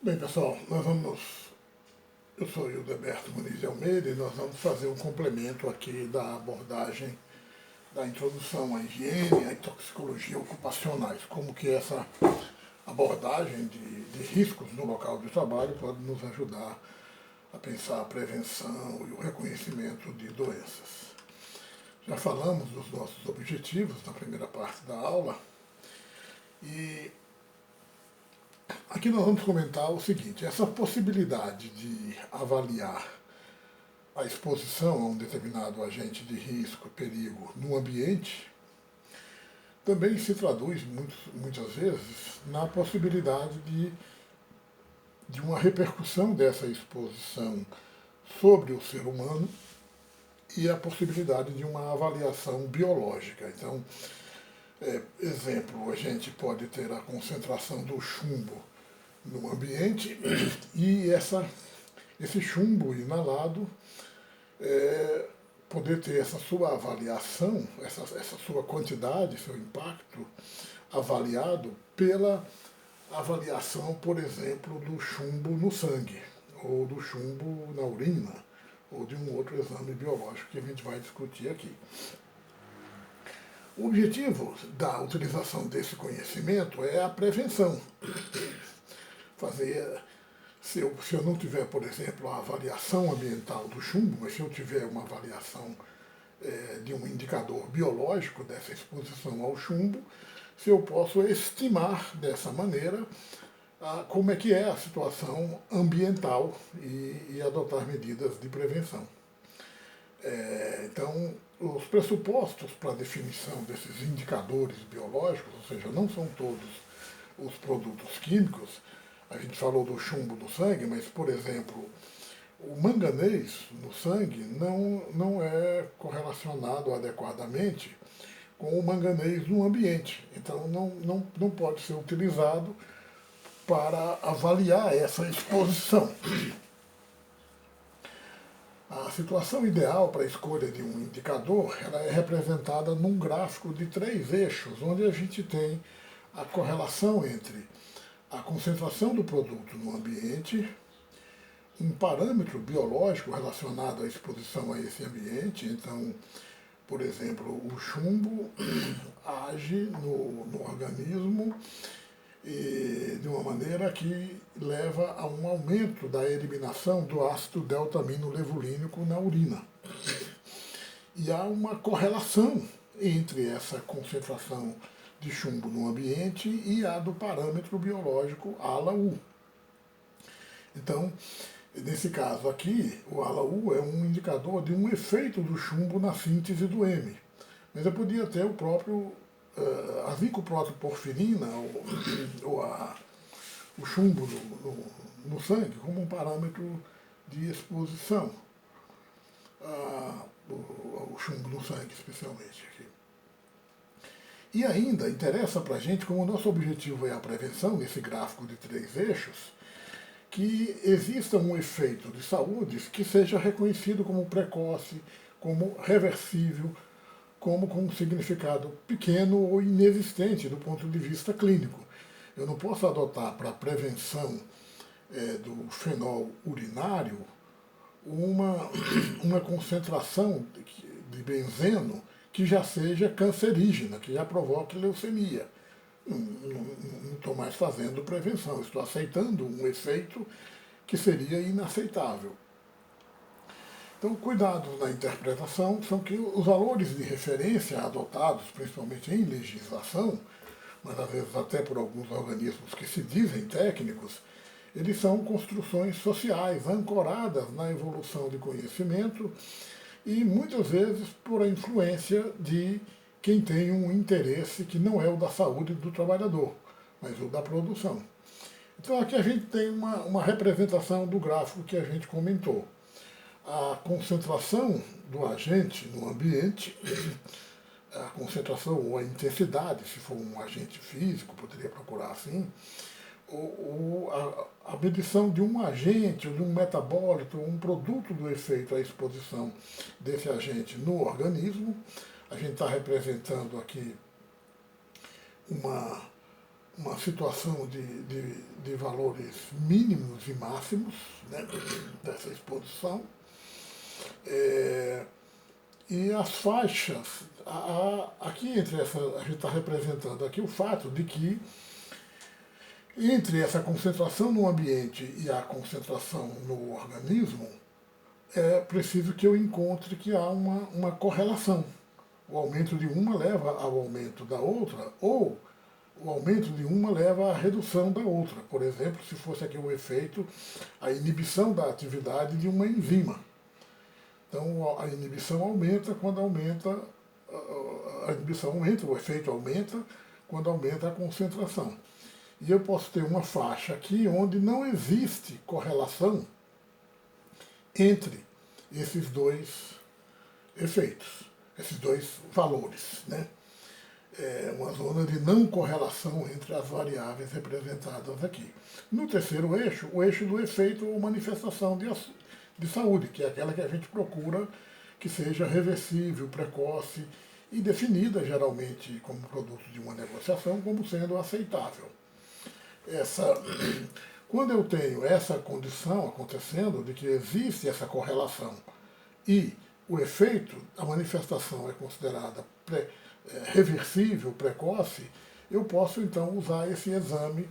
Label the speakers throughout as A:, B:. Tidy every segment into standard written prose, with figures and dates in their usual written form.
A: Bem, pessoal, eu sou o Hildeberto Muniz de Almeida e nós vamos fazer um complemento aqui da abordagem da introdução à higiene e à toxicologia ocupacionais, como que essa abordagem de riscos no local de trabalho pode nos ajudar a pensar a prevenção e o reconhecimento de doenças. Já falamos dos nossos objetivos na primeira parte da aula e aqui nós vamos comentar o seguinte: essa possibilidade de avaliar a exposição a um determinado agente de risco, perigo no ambiente, também se traduz muitas vezes na possibilidade de uma repercussão dessa exposição sobre o ser humano e a possibilidade de uma avaliação biológica. Então, exemplo, a gente pode ter a concentração do chumbo no ambiente e esse chumbo inalado poder ter essa sua avaliação, essa sua quantidade, seu impacto avaliado pela avaliação, por exemplo, do chumbo no sangue, ou do chumbo na urina, ou de um outro exame biológico que a gente vai discutir aqui. O objetivo da utilização desse conhecimento é a prevenção. Se eu não tiver, por exemplo, a avaliação ambiental do chumbo, mas se eu tiver uma avaliação de um indicador biológico dessa exposição ao chumbo, se eu posso estimar dessa maneira como é que é a situação ambiental e adotar medidas de prevenção. Então, os pressupostos para a definição desses indicadores biológicos, ou seja, não são todos os produtos químicos. A gente falou do chumbo no sangue, mas, por exemplo, o manganês no sangue não é correlacionado adequadamente com o manganês no ambiente. Então, não pode ser utilizado para avaliar essa exposição. A situação ideal para a escolha de um indicador ela é representada num gráfico de 3 eixos, onde a gente tem a correlação entre a concentração do produto no ambiente, um parâmetro biológico relacionado à exposição a esse ambiente. Então, por exemplo, o chumbo age no organismo de uma maneira que leva a um aumento da eliminação do ácido deltamino-levulínico na urina. E há uma correlação entre essa concentração de chumbo no ambiente e a do parâmetro biológico ALA-U. Então, nesse caso aqui, o ALA-U é um indicador de um efeito do chumbo na síntese do M. Mas eu podia ter o próprio a vincoprotoporfirina ou o chumbo no sangue como um parâmetro de exposição. O chumbo no sangue, especialmente aqui. E ainda interessa para a gente, como o nosso objetivo é a prevenção, nesse gráfico de 3 eixos, que exista um efeito de saúde que seja reconhecido como precoce, como reversível, como com um significado pequeno ou inexistente do ponto de vista clínico. Eu não posso adotar para a prevenção do fenol urinário uma concentração de benzeno que já seja cancerígena, que já provoque leucemia. Não estou mais fazendo prevenção, estou aceitando um efeito que seria inaceitável. Então, cuidados na interpretação são que os valores de referência adotados, principalmente em legislação, mas às vezes até por alguns organismos que se dizem técnicos, eles são construções sociais ancoradas na evolução de conhecimento e muitas vezes por a influência de quem tem um interesse que não é o da saúde do trabalhador, mas o da produção. Então aqui a gente tem uma representação do gráfico que a gente comentou. A concentração do agente no ambiente, a concentração ou a intensidade, se for um agente físico, poderia procurar assim, a medição de um agente ou de um metabólito, um produto do efeito à exposição desse agente no organismo. A gente está representando aqui uma situação de valores mínimos e máximos, né, dessa exposição. E as faixas, aqui entre essa, a gente está representando aqui o fato de que entre essa concentração no ambiente e a concentração no organismo, é preciso que eu encontre que há uma correlação. O aumento de uma leva ao aumento da outra, ou o aumento de uma leva à redução da outra. Por exemplo, se fosse aqui o efeito, a inibição da atividade de uma enzima. Então a inibição aumenta quando aumenta, a inibição aumenta, o efeito aumenta quando aumenta a concentração. E eu posso ter uma faixa aqui onde não existe correlação entre esses dois efeitos, esses dois valores, né? É uma zona de não correlação entre as variáveis representadas aqui. No terceiro eixo, o eixo do efeito ou manifestação de saúde, que é aquela que a gente procura que seja reversível, precoce e definida geralmente como produto de uma negociação como sendo aceitável. Quando eu tenho essa condição acontecendo de que existe essa correlação e o efeito, a manifestação é considerada reversível, precoce, eu posso então usar esse exame,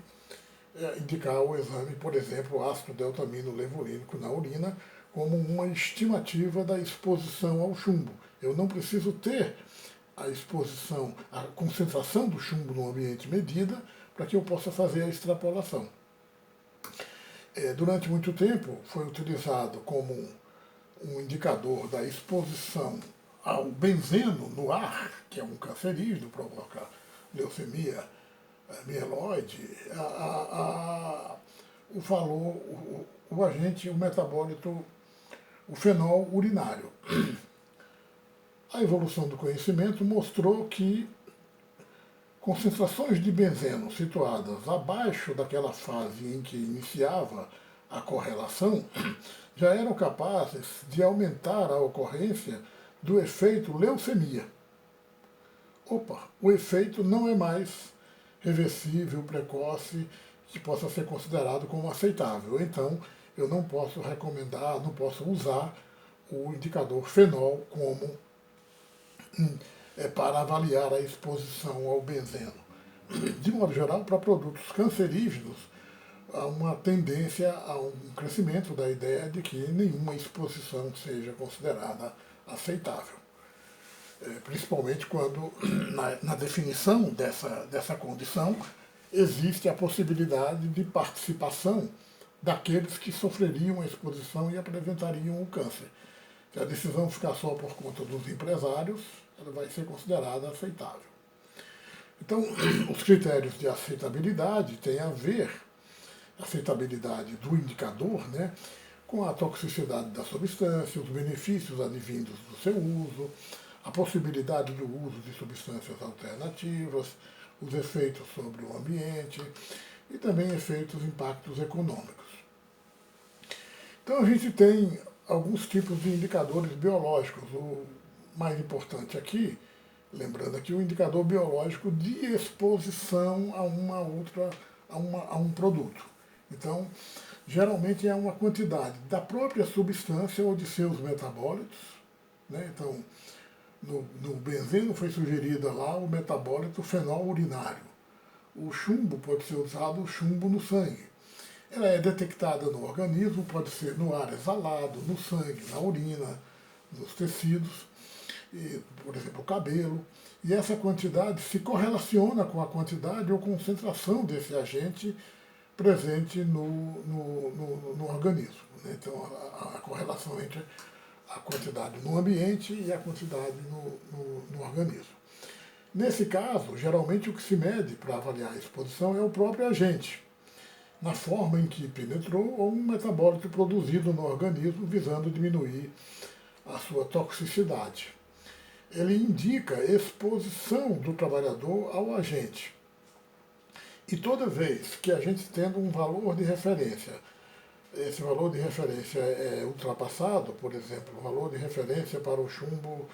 A: indicar o exame, por exemplo, ácido deltamino-levolínico na urina, como uma estimativa da exposição ao chumbo. Eu não preciso ter a exposição, a concentração do chumbo no ambiente medida, para que eu possa fazer a extrapolação. Durante muito tempo foi utilizado como um indicador da exposição ao benzeno no ar, que é um cancerígeno, provoca leucemia mieloide, o valor, o agente, o metabólito, o fenol urinário. A evolução do conhecimento mostrou que concentrações de benzeno situadas abaixo daquela fase em que iniciava a correlação já eram capazes de aumentar a ocorrência do efeito leucemia. O efeito não é mais reversível, precoce, que possa ser considerado como aceitável. Então, eu não posso recomendar, não posso usar o indicador fenol como para avaliar a exposição ao benzeno. De modo geral, para produtos cancerígenos, há uma tendência a um crescimento da ideia de que nenhuma exposição seja considerada aceitável. Principalmente quando, na definição dessa condição, existe a possibilidade de participação daqueles que sofreriam a exposição e apresentariam o câncer. Se a decisão ficar só por conta dos empresários, ela vai ser considerada aceitável. Então, os critérios de aceitabilidade têm a ver, aceitabilidade do indicador, né, com a toxicidade da substância, os benefícios advindos do seu uso, a possibilidade do uso de substâncias alternativas, os efeitos sobre o ambiente e também efeitos, impactos econômicos. Então a gente tem alguns tipos de indicadores biológicos. O mais importante aqui, lembrando aqui, o indicador biológico de exposição a uma outra, a um produto. Então, geralmente é uma quantidade da própria substância ou de seus metabólitos, né? Então, no benzeno foi sugerida lá o metabólito fenol urinário. O chumbo pode ser usado, o chumbo no sangue. Ela é detectada no organismo, pode ser no ar exalado, no sangue, na urina, nos tecidos, e, por exemplo, o cabelo. E essa quantidade se correlaciona com a quantidade ou concentração desse agente presente no organismo. Né? Então, a correlação entre a quantidade no ambiente e a quantidade no organismo. Nesse caso, geralmente o que se mede para avaliar a exposição é o próprio agente, na forma em que penetrou ou um metabólito produzido no organismo visando diminuir a sua toxicidade. Ele indica exposição do trabalhador ao agente. E toda vez que a gente tendo um valor de referência, esse valor de referência é ultrapassado, por exemplo, o valor de referência para o chumbo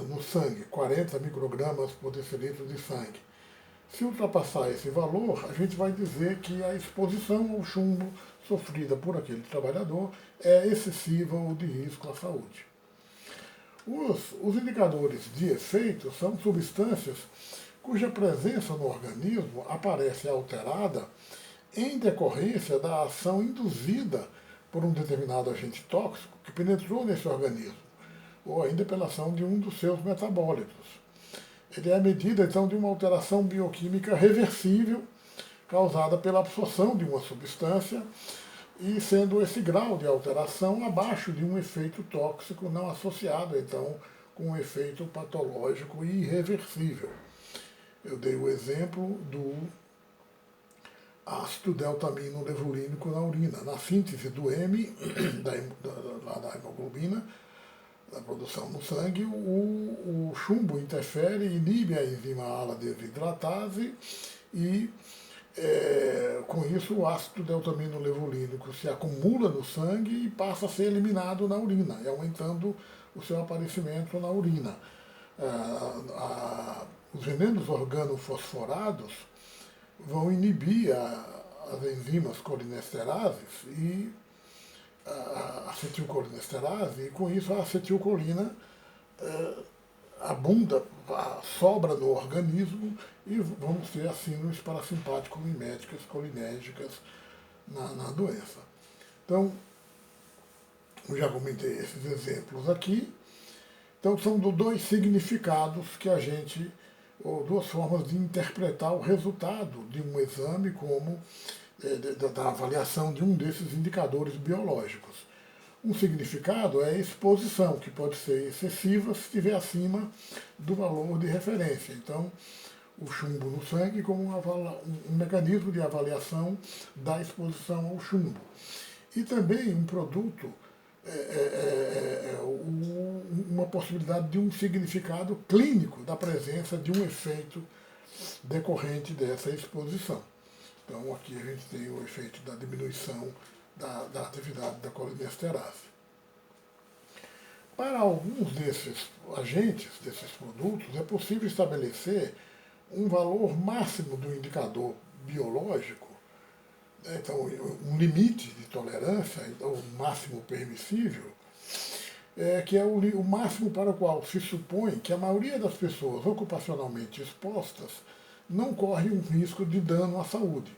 A: no sangue, 40 microgramas por decilitro de sangue. Se ultrapassar esse valor, a gente vai dizer que a exposição ao chumbo sofrida por aquele trabalhador é excessiva ou de risco à saúde. Os indicadores de efeito são substâncias cuja presença no organismo aparece alterada em decorrência da ação induzida por um determinado agente tóxico que penetrou nesse organismo, ou ainda pela ação de um dos seus metabólitos. Ele é a medida, então, de uma alteração bioquímica reversível causada pela absorção de uma substância e sendo esse grau de alteração abaixo de um efeito tóxico não associado, então, com um efeito patológico e irreversível. Eu dei o exemplo do ácido deltamino-levulínico na urina. Na síntese do M, da hemoglobina, da produção no sangue, o chumbo interfere, inibe a enzima ala-desidratase e, com isso, o ácido deltamino-levulínico se acumula no sangue e passa a ser eliminado na urina, e aumentando o seu aparecimento na urina. Os venenos organofosforados vão inibir as enzimas colinesterases e a acetilcolinesterase, e com isso a acetilcolina abunda, sobra no organismo e vamos ter as síndromes parasimpático-miméticas colinérgicas na doença. Então, eu já comentei esses exemplos aqui. Então, são dois significados que a gente, ou duas formas de interpretar o resultado de um exame como da avaliação de um desses indicadores biológicos. Um significado é a exposição, que pode ser excessiva se estiver acima do valor de referência. Então, o chumbo no sangue como um mecanismo de avaliação da exposição ao chumbo. E também um produto, uma possibilidade de um significado clínico da presença de um efeito decorrente dessa exposição. Então, aqui a gente tem o efeito da diminuição da atividade da colinesterase. Para alguns desses agentes, desses produtos, é possível estabelecer um valor máximo do indicador biológico, né? Então, um limite de tolerância, então, o máximo permissível, que é o máximo para o qual se supõe que a maioria das pessoas ocupacionalmente expostas não corre um risco de dano à saúde.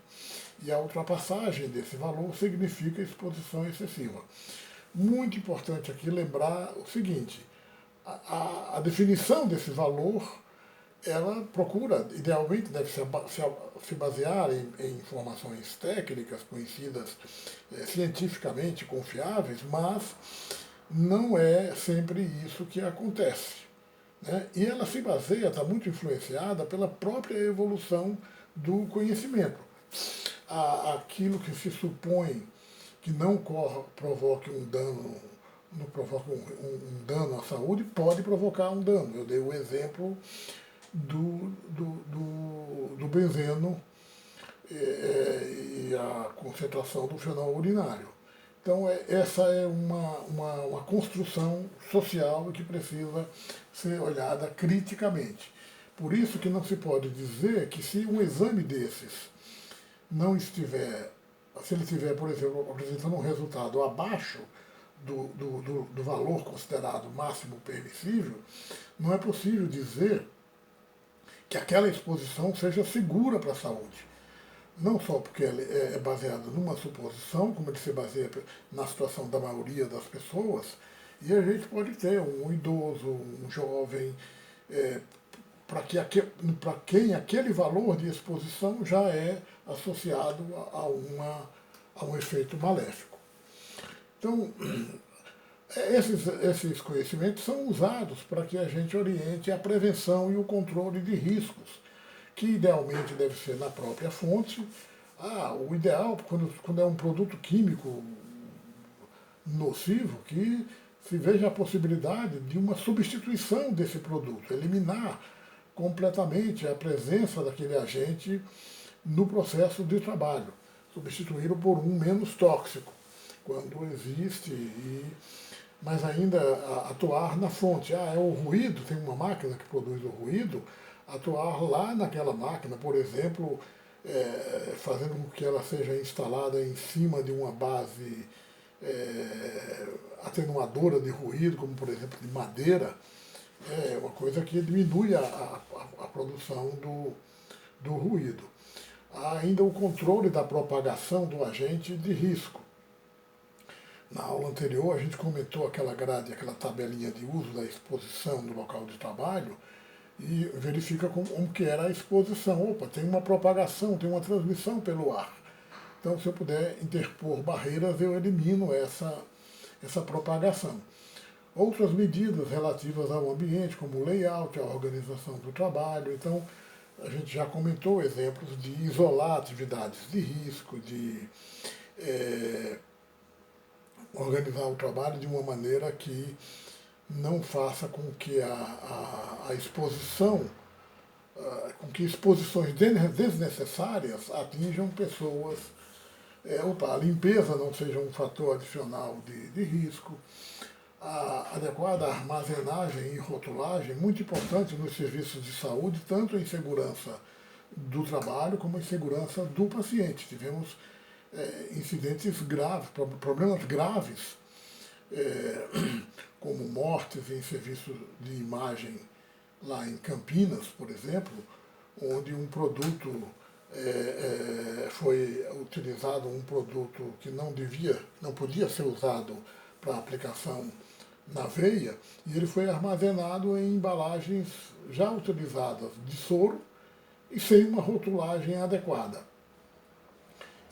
A: E a ultrapassagem desse valor significa exposição excessiva. Muito importante aqui lembrar o seguinte, a definição desse valor, ela procura, idealmente deve se basear em informações técnicas conhecidas, cientificamente confiáveis, mas não é sempre isso que acontece, né? E ela se baseia, está muito influenciada pela própria evolução do conhecimento. Aquilo que se supõe que não provoque um dano, não provoca um dano à saúde, pode provocar um dano. Eu dei o exemplo do benzeno e a concentração do fenol urinário. Então, essa é uma construção social que precisa ser olhada criticamente. Por isso que não se pode dizer que se um exame desses não estiver, se ele estiver, por exemplo, apresentando um resultado abaixo do valor considerado máximo permissível, não é possível dizer que aquela exposição seja segura para a saúde. Não só porque ele é baseado numa suposição, como ele se baseia na situação da maioria das pessoas, e a gente pode ter um idoso, um jovem, para quem aquele valor de exposição já é associado a um efeito maléfico. Então, esses conhecimentos são usados para que a gente oriente a prevenção e o controle de riscos, que idealmente deve ser na própria fonte. O ideal, quando é um produto químico nocivo, que se veja a possibilidade de uma substituição desse produto, eliminar completamente a presença daquele agente no processo de trabalho, substituí-lo por um menos tóxico, quando existe, mas ainda atuar na fonte. É o ruído, tem uma máquina que produz o ruído, atuar lá naquela máquina, por exemplo, fazendo com que ela seja instalada em cima de uma base atenuadora de ruído, como por exemplo de madeira, é uma coisa que diminui a produção do ruído. Há ainda o controle da propagação do agente de risco. Na aula anterior a gente comentou aquela grade, aquela tabelinha de uso da exposição no local de trabalho e verifica como que era a exposição. Opa, tem uma propagação, tem uma transmissão pelo ar. Então, se eu puder interpor barreiras, eu elimino essa propagação. Outras medidas relativas ao ambiente, como o layout, a organização do trabalho. Então, a gente já comentou exemplos de isolar atividades de risco, de organizar o trabalho de uma maneira que não faça com que a exposição, com que exposições desnecessárias atinjam pessoas. A limpeza não seja um fator adicional de risco. A adequada armazenagem e rotulagem, muito importante nos serviços de saúde, tanto em segurança do trabalho como em segurança do paciente. Tivemos incidentes graves, problemas graves, como mortes em serviço de imagem lá em Campinas, por exemplo, onde um produto foi utilizado, um produto que não podia ser usado para aplicação na veia, e ele foi armazenado em embalagens já utilizadas de soro e sem uma rotulagem adequada.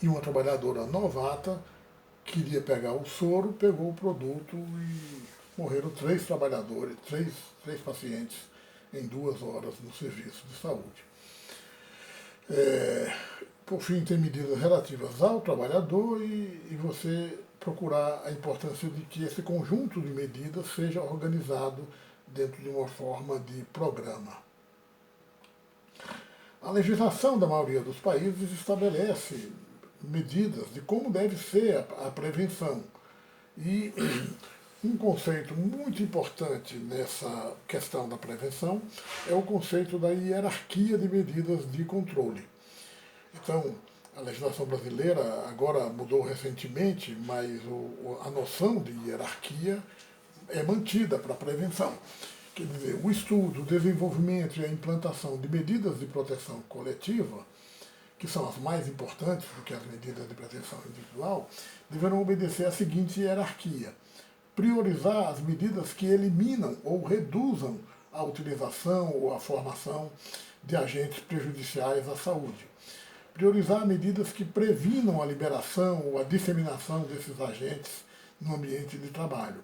A: E uma trabalhadora novata queria pegar o soro, pegou o produto e morreram 3 trabalhadores, três pacientes em 2 horas no serviço de saúde. Por fim, tem medidas relativas ao trabalhador e você procurar a importância de que esse conjunto de medidas seja organizado dentro de uma forma de programa. A legislação da maioria dos países estabelece medidas de como deve ser a prevenção. E um conceito muito importante nessa questão da prevenção é o conceito da hierarquia de medidas de controle. Então, a legislação brasileira agora mudou recentemente, mas a noção de hierarquia é mantida para a prevenção. Quer dizer, o estudo, o desenvolvimento e a implantação de medidas de proteção coletiva, que são as mais importantes do que as medidas de proteção individual, deverão obedecer à seguinte hierarquia: priorizar as medidas que eliminam ou reduzam a utilização ou a formação de agentes prejudiciais à saúde. Priorizar medidas que previnam a liberação ou a disseminação desses agentes no ambiente de trabalho.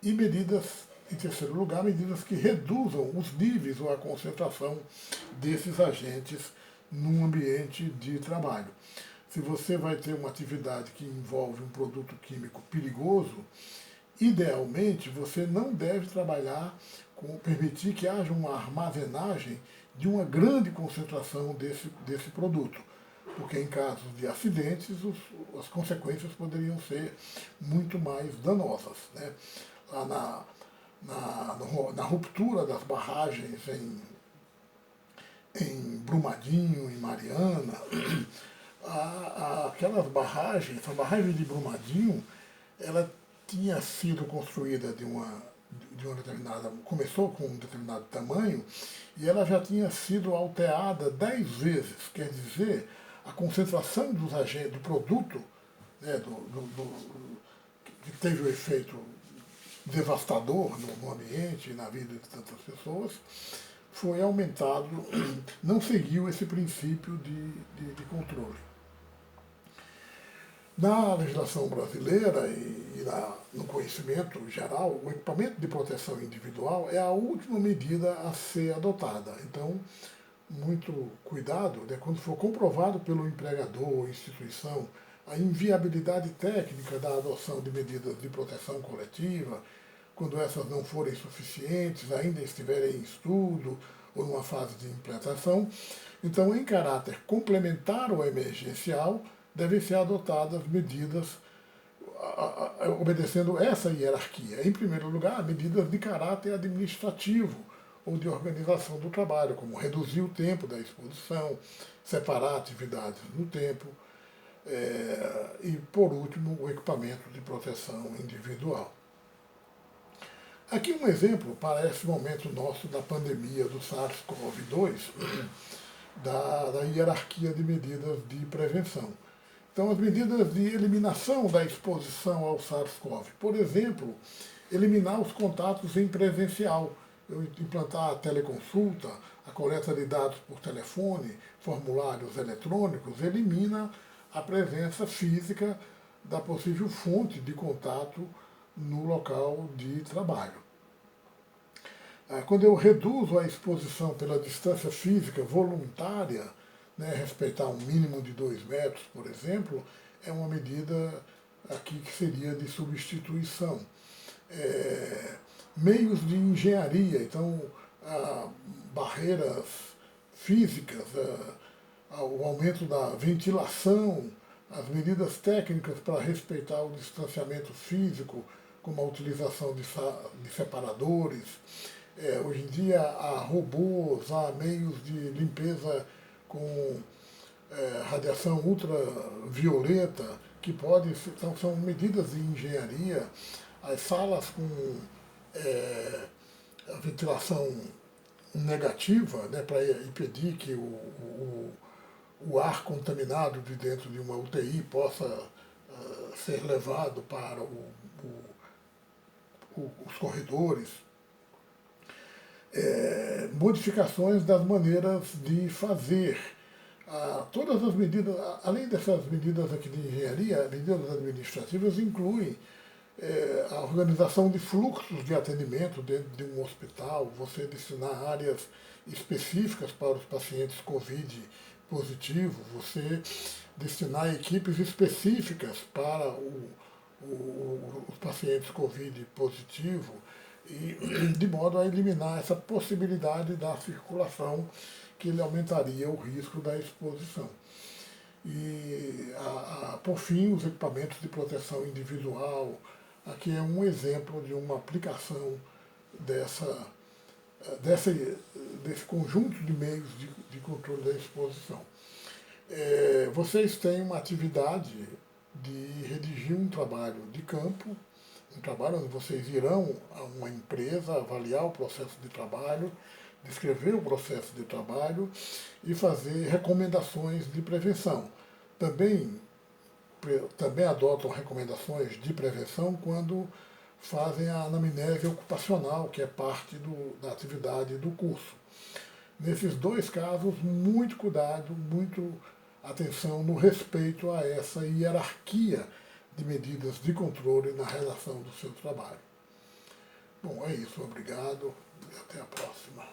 A: E medidas, em terceiro lugar, medidas que reduzam os níveis ou a concentração desses agentes num ambiente de trabalho. Se você vai ter uma atividade que envolve um produto químico perigoso, idealmente você não deve trabalhar com permitir que haja uma armazenagem de uma grande concentração desse produto, porque em casos de acidentes as consequências poderiam ser muito mais danosas. Né? Lá na ruptura das barragens em Brumadinho, em Mariana, aquelas barragens, a barragem de Brumadinho, ela tinha sido construída de uma determinada, começou com um determinado tamanho, e ela já tinha sido alterada 10 vezes, quer dizer, a concentração dos agentes, do produto, né, que teve o efeito devastador no ambiente e na vida de tantas pessoas, foi aumentado, não seguiu esse princípio de controle. Na legislação brasileira e no conhecimento geral, o equipamento de proteção individual é a última medida a ser adotada. Então, muito cuidado, né, quando for comprovado pelo empregador ou instituição a inviabilidade técnica da adoção de medidas de proteção coletiva, quando essas não forem suficientes, ainda estiverem em estudo ou numa fase de implantação, então, em caráter complementar ou emergencial, devem ser adotadas medidas obedecendo essa hierarquia. Em primeiro lugar, medidas de caráter administrativo, ou de organização do trabalho, como reduzir o tempo da exposição, separar atividades no tempo, e, por último, o equipamento de proteção individual. Aqui um exemplo para esse momento nosso da pandemia do SARS-CoV-2, da hierarquia de medidas de prevenção. Então, as medidas de eliminação da exposição ao SARS-CoV, por exemplo, eliminar os contatos em presencial, eu implantar a teleconsulta, a coleta de dados por telefone, formulários eletrônicos, elimina a presença física da possível fonte de contato no local de trabalho. Quando eu reduzo a exposição pela distância física voluntária, né, respeitar um mínimo de 2 metros, por exemplo, é uma medida aqui que seria de substituição. Meios de engenharia, então, barreiras físicas, o aumento da ventilação, as medidas técnicas para respeitar o distanciamento físico, como a utilização de separadores. Hoje em dia há robôs, há meios de limpeza com radiação ultravioleta, que então são medidas de engenharia. As salas com a ventilação negativa, né, para impedir que o ar contaminado de dentro de uma UTI possa ser levado para os corredores. Modificações das maneiras de fazer. Todas as medidas, além dessas medidas aqui de engenharia, medidas administrativas incluem a organização de fluxos de atendimento dentro de um hospital, você destinar áreas específicas para os pacientes COVID positivos, você destinar equipes específicas para os pacientes COVID positivo, e de modo a eliminar essa possibilidade da circulação que ele aumentaria o risco da exposição. E, por fim, os equipamentos de proteção individual. Aqui é um exemplo de uma aplicação desse conjunto de meios de controle da exposição. Vocês têm uma atividade de redigir um trabalho de campo, um trabalho onde vocês irão a uma empresa avaliar o processo de trabalho, descrever o processo de trabalho e fazer recomendações de prevenção. Também adotam recomendações de prevenção quando fazem a anamnese ocupacional, que é parte da atividade do curso. Nesses dois casos, muito cuidado, muito atenção no respeito a essa hierarquia de medidas de controle na relação do seu trabalho. Bom, é isso. Obrigado e até a próxima.